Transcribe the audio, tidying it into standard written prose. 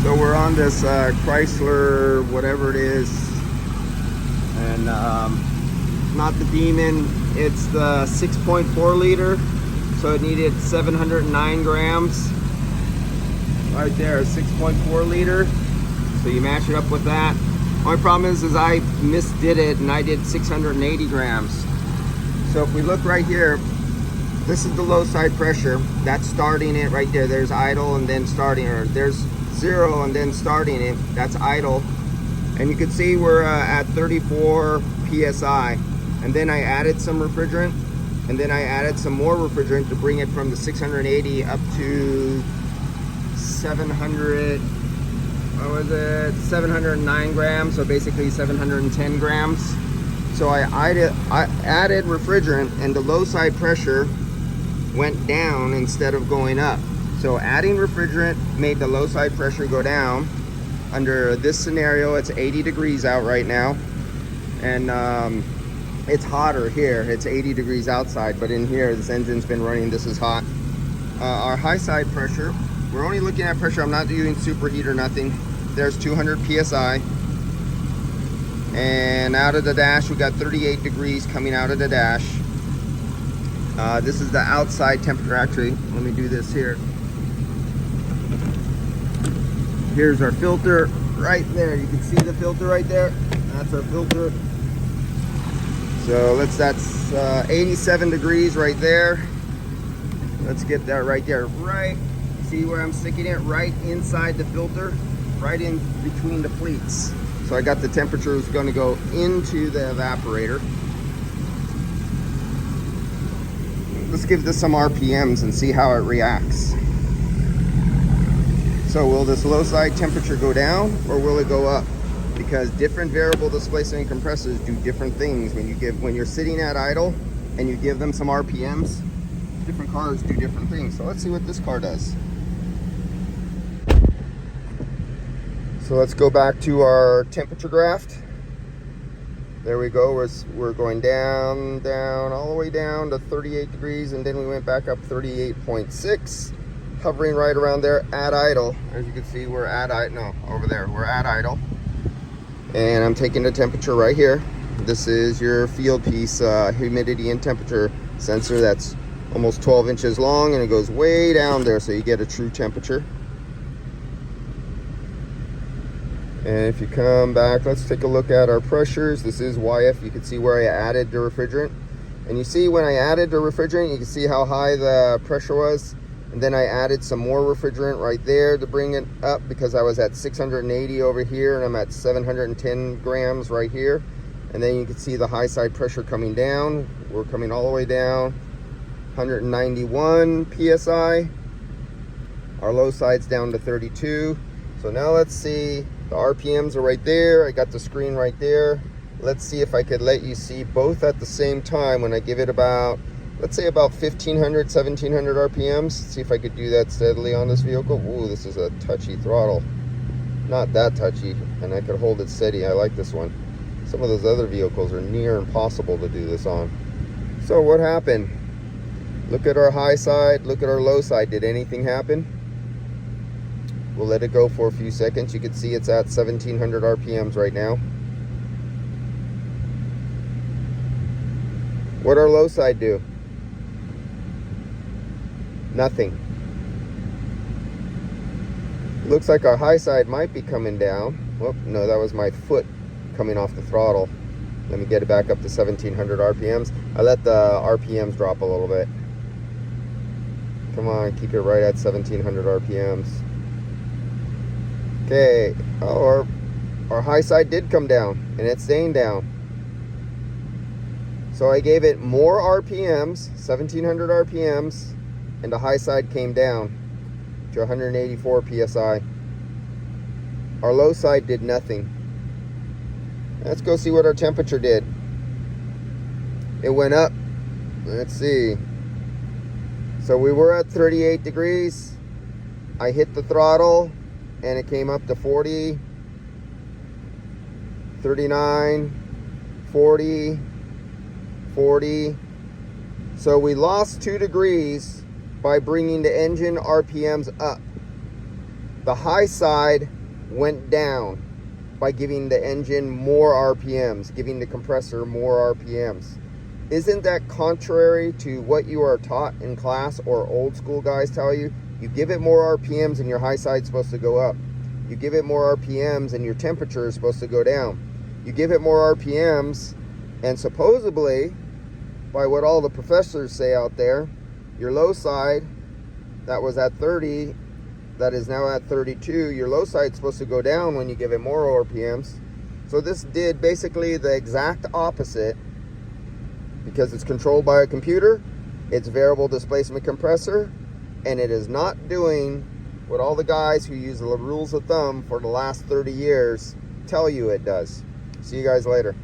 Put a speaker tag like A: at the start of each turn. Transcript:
A: So we're on this Chrysler, whatever it is, and not the Demon, it's the 6.4 liter, so it needed 709 grams. Right there, 6.4 liter. So you match it up with that. Only problem is I misdid it and I did 680 grams. So if we look right here, this is the low side pressure. That's starting it right there. There's idle and then starting, or there's 0 and then starting it. That's idle. And you can see we're at 34 psi. And then I added some refrigerant, and then I added some more refrigerant to bring it from the 680 up to 700, what was it, 709 grams, so basically 710 grams. So I added refrigerant, and the low side pressure went down instead of going up. So adding refrigerant made the low side pressure go down. Under this scenario, it's 80 degrees out right now, and it's hotter here. It's 80 degrees outside, but in here, this engine's been running, this is hot. Our high side pressure, we're only looking at pressure, I'm not doing superheat or nothing. There's 200 psi. And out of the dash, we got 38 degrees coming out of the dash. This is the outside temperature. Actually, let me do this here. Here's our filter right there. You can see the filter right there. That's our filter. So that's 87 degrees right there. Let's get that right there. Right, see where I'm sticking it? Right inside the filter, right in between the pleats. So I got the temperature is going to go into the evaporator. Let's give this some RPMs and see how it reacts. So will this low side temperature go down or will it go up? Because different variable displacement compressors do different things. When you're sitting at idle and you give them some RPMs, different cars do different things. So let's see what this car does. So let's go back to our temperature graph. There we go. We're going down, all the way down to 38 degrees, and then we went back up 38.6, hovering right around there at idle. As you can see, we're at idle. No, over there, we're at idle. And I'm taking the temperature right here. This is your field piece humidity and temperature sensor that's almost 12 inches long, and it goes way down there so you get a true temperature. And if you come back, let's take a look at our pressures. This is YF. You can see where I added the refrigerant. And you see when I added the refrigerant, you can see how high the pressure was. And then I added some more refrigerant right there to bring it up, because I was at 680 over here and I'm at 710 grams right here. And then you can see the high side pressure coming down. We're coming all the way down, 191 psi. Our low side's down to 32. So now let's see, the RPMs are right there. I got the screen right there. Let's see if I could let you see both at the same time when I give it about, let's say about 1500, 1700 RPMs. See if I could do that steadily on this vehicle. Ooh, this is a touchy throttle. Not that touchy, and I could hold it steady. I like this one. Some of those other vehicles are near impossible to do this on. So what happened? Look at our high side, look at our low side. Did anything happen? We'll let it go for a few seconds. You can see it's at 1700 RPMs right now. What'd our low side do? Nothing. Looks like our high side might be coming down. Whoop, no, that was my foot coming off the throttle. Let me get it back up to 1700 RPMs. I let the RPMs drop a little bit. Come on, keep it right at 1700 RPMs. Okay, oh, our high side did come down, and it's staying down. So I gave it more RPMs, 1700 RPMs, and the high side came down to 184 psi. Our low side did nothing. Let's go see what our temperature did. It went up. Let's see. So we were at 38 degrees. I hit the throttle and it came up to 40, 39, 40, 40. So we lost 2 degrees by bringing the engine RPMs up. The high side went down by giving the engine more RPMs, giving the compressor more RPMs. Isn't that contrary to what you are taught in class or old school guys tell you? You give it more RPMs and your high side's supposed to go up. You give it more RPMs and your temperature is supposed to go down. You give it more RPMs and supposedly, by what all the professors say out there, your low side that was at 30, that is now at 32, your low side's supposed to go down when you give it more RPMs. So this did basically the exact opposite. Because it's controlled by a computer, it's variable displacement compressor, and it is not doing what all the guys who use the rules of thumb for the last 30 years tell you it does. See you guys later.